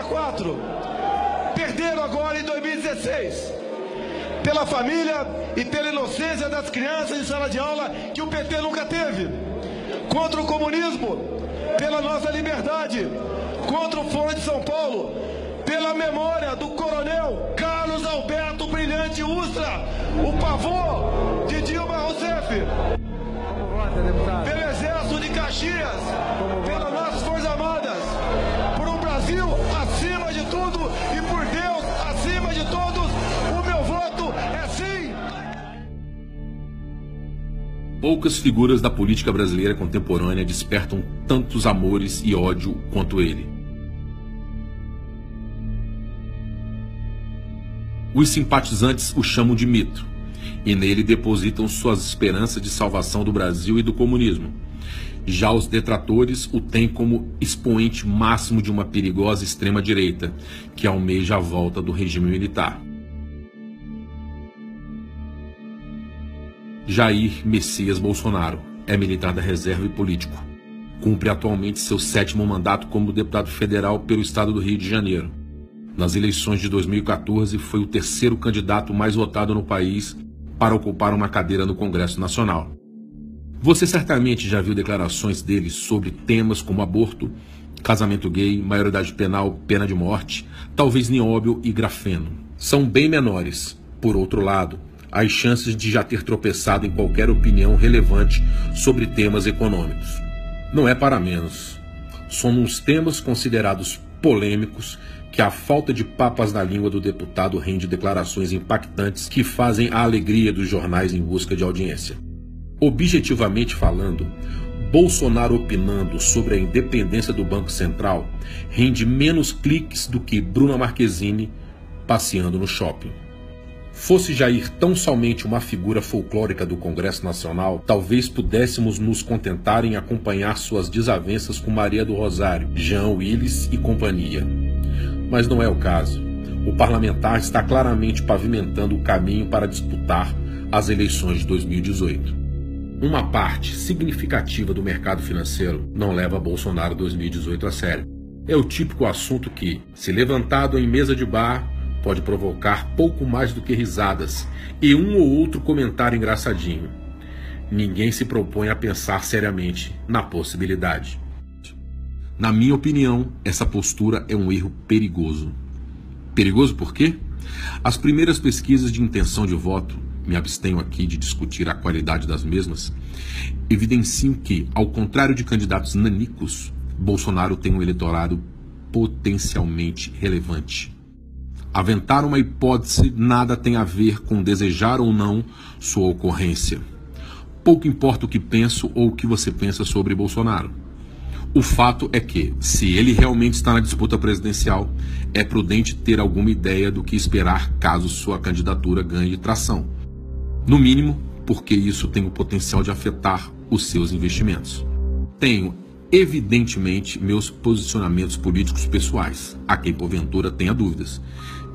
64, perderam agora em 2016. Pela família e pela inocência das crianças em sala de aula que o PT nunca teve. Contra o comunismo, pela nossa liberdade. Contra o Fórum de São Paulo, pela memória do coronel Carlos Alberto Brilhante Ustra, o pavô de Dilma Rousseff. Pelo Exército de Caxias, pelas nossas Forças Armadas, por um Brasil acima de tudo e por Deus acima de todos, o meu voto é sim! Poucas figuras da política brasileira contemporânea despertam tantos amores e ódio quanto ele. Os simpatizantes o chamam de mito, e nele depositam suas esperanças de salvação do Brasil e do comunismo. Já os detratores o têm como expoente máximo de uma perigosa extrema-direita, que almeja a volta do regime militar. Jair Messias Bolsonaro é militar da reserva e político. Cumpre atualmente seu 7º mandato como deputado federal pelo estado do Rio de Janeiro. Nas eleições de 2014, foi o 3º candidato mais votado no país para ocupar uma cadeira no Congresso Nacional. Você certamente já viu declarações dele sobre temas como aborto, casamento gay, maioridade penal, pena de morte, talvez nióbio e grafeno. São bem menores, por outro lado, as chances de já ter tropeçado em qualquer opinião relevante sobre temas econômicos. Não é para menos. São nos temas considerados polêmicos que a falta de papas na língua do deputado rende declarações impactantes que fazem a alegria dos jornais em busca de audiência. Objetivamente falando, Bolsonaro opinando sobre a independência do Banco Central rende menos cliques do que Bruna Marquezine passeando no shopping. Fosse Jair tão somente uma figura folclórica do Congresso Nacional, talvez pudéssemos nos contentar em acompanhar suas desavenças com Maria do Rosário, Jean Willis e companhia. Mas não é o caso. O parlamentar está claramente pavimentando o caminho para disputar as eleições de 2018. Uma parte significativa do mercado financeiro não leva Bolsonaro 2018 a sério. É o típico assunto que, se levantado em mesa de bar, pode provocar pouco mais do que risadas e um ou outro comentário engraçadinho. Ninguém se propõe a pensar seriamente na possibilidade. Na minha opinião, essa postura é um erro perigoso. Perigoso por quê? As primeiras pesquisas de intenção de voto, me abstenho aqui de discutir a qualidade das mesmas, evidenciam que, ao contrário de candidatos nanicos, Bolsonaro tem um eleitorado potencialmente relevante. Aventar uma hipótese nada tem a ver com desejar ou não sua ocorrência. Pouco importa o que penso ou o que você pensa sobre Bolsonaro. O fato é que, se ele realmente está na disputa presidencial, é prudente ter alguma ideia do que esperar caso sua candidatura ganhe tração. No mínimo, porque isso tem o potencial de afetar os seus investimentos. Tenho, evidentemente, meus posicionamentos políticos pessoais, a quem porventura tenha dúvidas.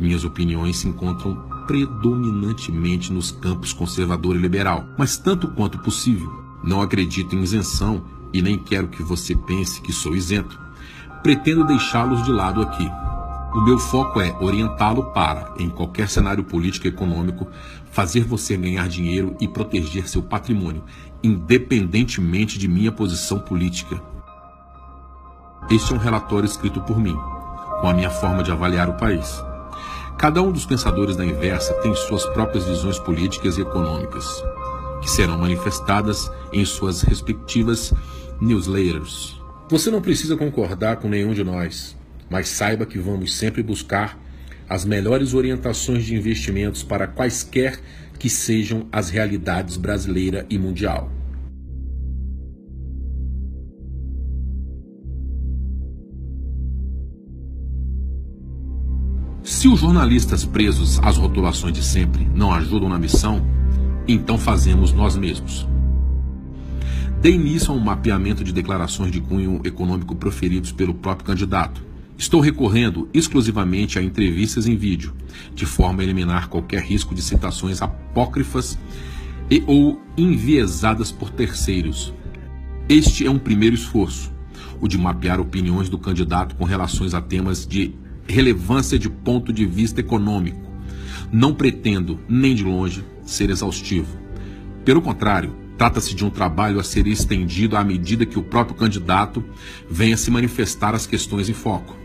Minhas opiniões se encontram predominantemente nos campos conservador e liberal, mas tanto quanto possível, não acredito em isenção e nem quero que você pense que sou isento. Pretendo deixá-los de lado aqui. O meu foco é orientá-lo para, em qualquer cenário político e econômico, fazer você ganhar dinheiro e proteger seu patrimônio, independentemente de minha posição política. Este é um relatório escrito por mim, com a minha forma de avaliar o país. Cada um dos pensadores da Inversa tem suas próprias visões políticas e econômicas, que serão manifestadas em suas respectivas newsletters. Você não precisa concordar com nenhum de nós, mas saiba que vamos sempre buscar as melhores orientações de investimentos para quaisquer que sejam as realidades brasileira e mundial. Se os jornalistas presos às rotulações de sempre não ajudam na missão, então fazemos nós mesmos. Dei início a um mapeamento de declarações de cunho econômico proferidos pelo próprio candidato. Estou recorrendo exclusivamente a entrevistas em vídeo, de forma a eliminar qualquer risco de citações apócrifas e ou enviesadas por terceiros. Este é um primeiro esforço, o de mapear opiniões do candidato com relações a temas de relevância de ponto de vista econômico. Não pretendo, nem de longe, ser exaustivo. Pelo contrário, trata-se de um trabalho a ser estendido à medida que o próprio candidato venha se manifestar as questões em foco.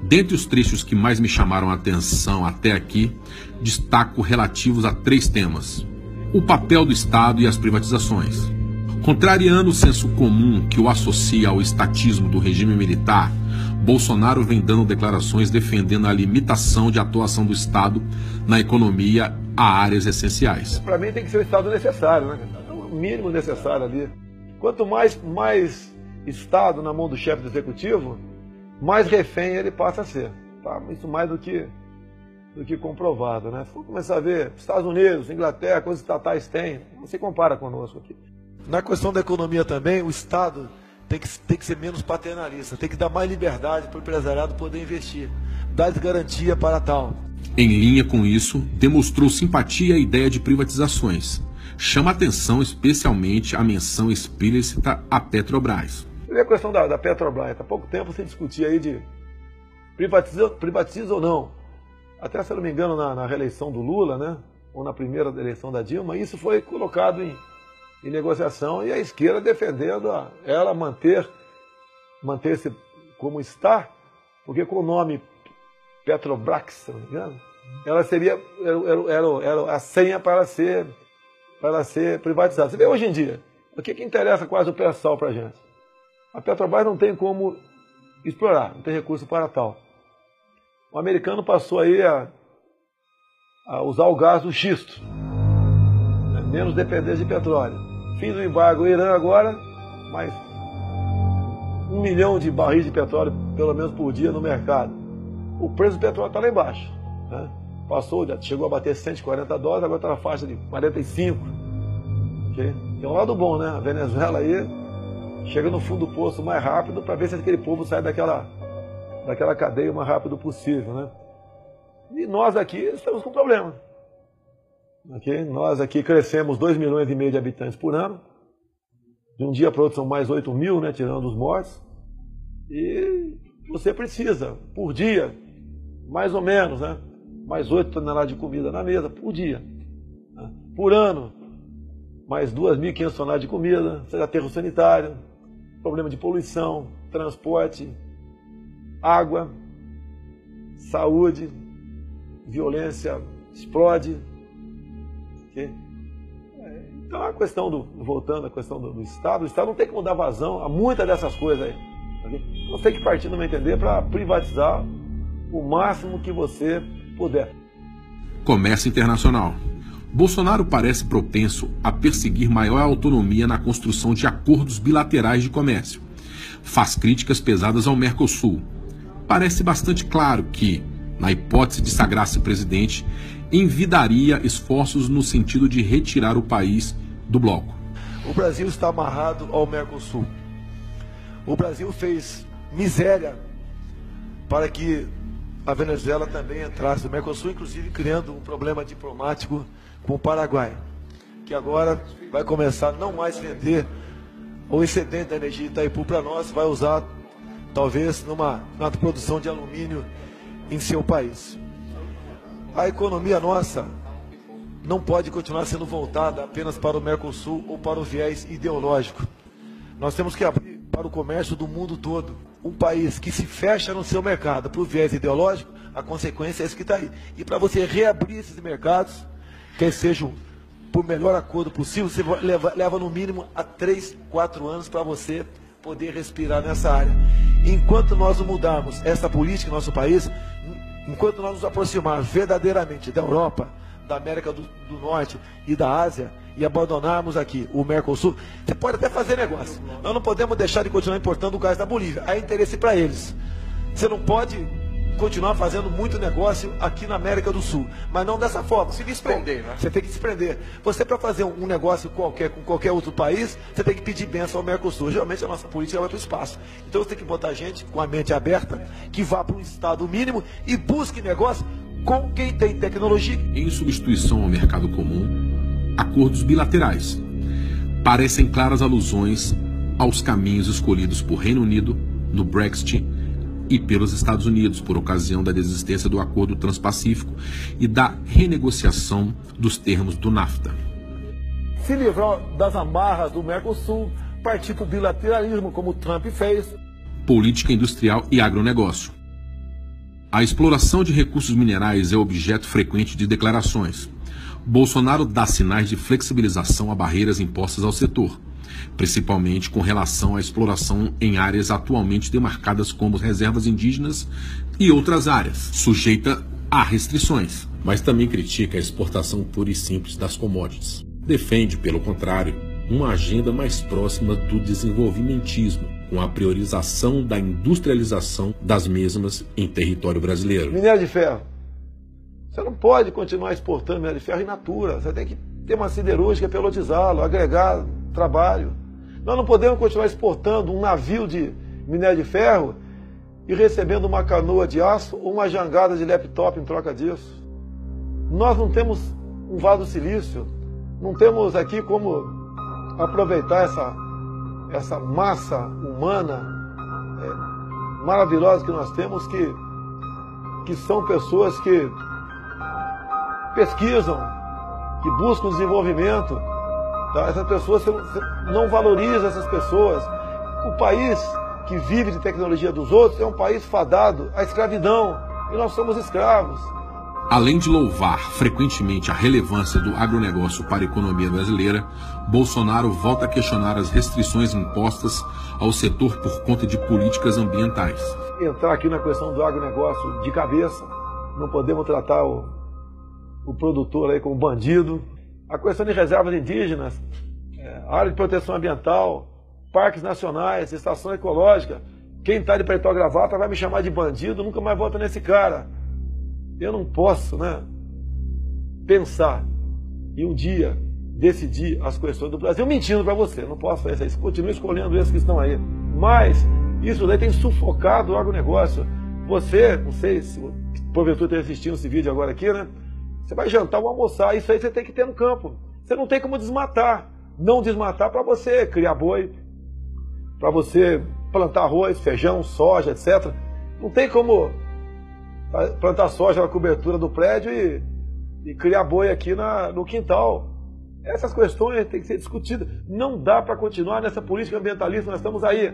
Dentre os trechos que mais me chamaram a atenção até aqui, destaco relativos a 3 temas: o papel do Estado e as privatizações. Contrariando o senso comum que o associa ao estatismo do regime militar, Bolsonaro vem dando declarações defendendo a limitação de atuação do Estado na economia a áreas essenciais. Para mim tem que ser o Estado necessário, né? O mínimo necessário ali. Quanto mais Estado na mão do chefe do executivo, mais refém ele passa a ser. Tá? Isso mais do que comprovado, né? Se for começar a ver Estados Unidos, Inglaterra, coisas estatais têm, não se compara conosco aqui. Na questão da economia também, o Estado tem que ser menos paternalista, tem que dar mais liberdade para o empresariado poder investir, dar garantia para tal. Em linha com isso, demonstrou simpatia à ideia de privatizações. Chama atenção especialmente a menção explícita à Petrobras. E a questão da Petrobras, há pouco tempo se discutia aí de privatiza ou não. Até, se eu não me engano, na reeleição do Lula, né? Ou na primeira eleição da Dilma, isso foi colocado em negociação e a esquerda defendendo ela manter-se como está, porque com o nome Petrobras, se não me engano, ela seria era a senha para ela ser privatizada. Você vê hoje em dia, o que interessa quase o pré-sal para a gente? A Petrobras não tem como explorar, não tem recurso para tal. O americano passou aí a usar o gás do xisto, né? Menos dependência de petróleo. Fim do embargo, o Irã agora, mais 1 milhão de barris de petróleo, pelo menos por dia, no mercado. O preço do petróleo está lá embaixo, né? Chegou a bater $140, agora está na faixa de 45. Okay? É um lado bom, né? A Venezuela aí chega no fundo do poço mais rápido para ver se aquele povo sai daquela cadeia o mais rápido possível, né? E nós aqui estamos com problema. Okay? Nós aqui crescemos 2,5 milhões de habitantes por ano. De um dia para o outro são mais 8 mil, né, tirando os mortos. E você precisa, por dia, mais ou menos, né, mais 8 toneladas de comida na mesa por dia. Né? Por ano, mais 2.500 toneladas de comida, seja aterro sanitário, problema de poluição, transporte, água, saúde, violência explode. Okay? Então a questão voltando à questão do Estado, o Estado não tem que dar vazão a muitas dessas coisas aí. Okay? Você tem que partir, no meu entender, para privatizar o máximo que você puder. Comércio internacional. Bolsonaro parece propenso a perseguir maior autonomia na construção de acordos bilaterais de comércio. Faz críticas pesadas ao Mercosul. Parece bastante claro que, na hipótese de sagrar-se presidente, envidaria esforços no sentido de retirar o país do bloco. O Brasil está amarrado ao Mercosul. O Brasil fez miséria para que a Venezuela também entrasse no Mercosul, inclusive criando um problema diplomático com o Paraguai, que agora vai começar a não mais vender o excedente da energia de Itaipu para nós, vai usar talvez na produção de alumínio em seu país. A economia nossa não pode continuar sendo voltada apenas para o Mercosul ou para o viés ideológico. Nós temos que abrir para o comércio do mundo todo. Um país que se fecha no seu mercado para o viés ideológico, a consequência é isso que está aí. E para você reabrir esses mercados, quer sejam por melhor acordo possível, você leva no mínimo a 3, 4 anos para você poder respirar nessa área. Enquanto nós não mudarmos essa política no nosso país, enquanto nós nos aproximarmos verdadeiramente da Europa, da América do Norte e da Ásia, e abandonarmos aqui o Mercosul, você pode até fazer negócio. Nós não podemos deixar de continuar importando o gás da Bolívia. Há interesse para eles. Você não pode continuar fazendo muito negócio aqui na América do Sul, mas não dessa forma. Se desprender, né? Você tem que desprender. Você, para fazer um negócio qualquer com qualquer outro país, você tem que pedir bênção ao Mercosul. Geralmente a nossa política vai para o espaço. Então você tem que botar gente com a mente aberta, que vá para um estado mínimo e busque negócio com quem tem tecnologia. Em substituição ao mercado comum, acordos bilaterais. Parecem claras alusões aos caminhos escolhidos por Reino Unido no Brexit e pelos Estados Unidos, por ocasião da desistência do Acordo Transpacífico e da renegociação dos termos do NAFTA. Se livrar das amarras do Mercosul, partir para o bilateralismo, como o Trump fez. Política industrial e agronegócio. A exploração de recursos minerais é objeto frequente de declarações. Bolsonaro dá sinais de flexibilização a barreiras impostas ao setor, principalmente com relação à exploração em áreas atualmente demarcadas como reservas indígenas e outras áreas, sujeita a restrições, mas também critica a exportação pura e simples das commodities. Defende, pelo contrário, uma agenda mais próxima do desenvolvimentismo, com a priorização da industrialização das mesmas em território brasileiro. Minério de ferro. Você não pode continuar exportando minério de ferro in natura. Você tem que ter uma siderúrgica, pelotizá-lo, agregar trabalho. Nós não podemos continuar exportando um navio de minério de ferro e recebendo uma canoa de aço ou uma jangada de laptop em troca disso. Nós não temos um Vale do Silício, não temos aqui como aproveitar essa massa humana maravilhosa que nós temos, que são pessoas que pesquisam, que buscam desenvolvimento. Tá? Essas pessoas, você não valoriza essas pessoas. O país que vive de tecnologia dos outros é um país fadado à escravidão, e nós somos escravos. Além de louvar frequentemente a relevância do agronegócio para a economia brasileira, Bolsonaro volta a questionar as restrições impostas ao setor por conta de políticas ambientais. Entrar aqui na questão do agronegócio de cabeça, não podemos tratar o produtor aí como bandido. A questão de reservas indígenas, área de proteção ambiental, parques nacionais, estação ecológica. Quem está de paletó e gravata vai me chamar de bandido, nunca mais volta nesse cara. Eu não posso, pensar e um dia decidir as questões do Brasil mentindo para você. Não posso fazer isso. Continuo escolhendo esses que estão aí. Mas isso daí tem sufocado o agronegócio. Você, não sei se porventura está assistindo esse vídeo agora aqui, Você vai jantar ou almoçar. Isso aí você tem que ter no campo. Você não tem como desmatar. Não desmatar para você criar boi, para você plantar arroz, feijão, soja, etc. Não tem como plantar soja na cobertura do prédio e criar boi aqui no quintal. Essas questões têm que ser discutidas. Não dá para continuar nessa política ambientalista, nós estamos aí.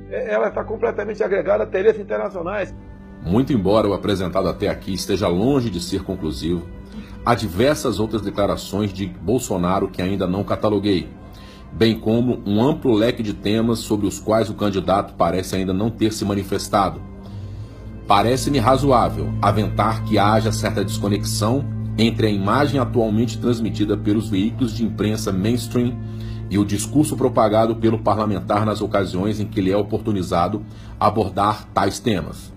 Ela está completamente agregada a interesses internacionais. Muito embora o apresentado até aqui esteja longe de ser conclusivo, há diversas outras declarações de Bolsonaro que ainda não cataloguei, bem como um amplo leque de temas sobre os quais o candidato parece ainda não ter se manifestado. Parece-me razoável aventar que haja certa desconexão entre a imagem atualmente transmitida pelos veículos de imprensa mainstream e o discurso propagado pelo parlamentar nas ocasiões em que lhe é oportunizado abordar tais temas.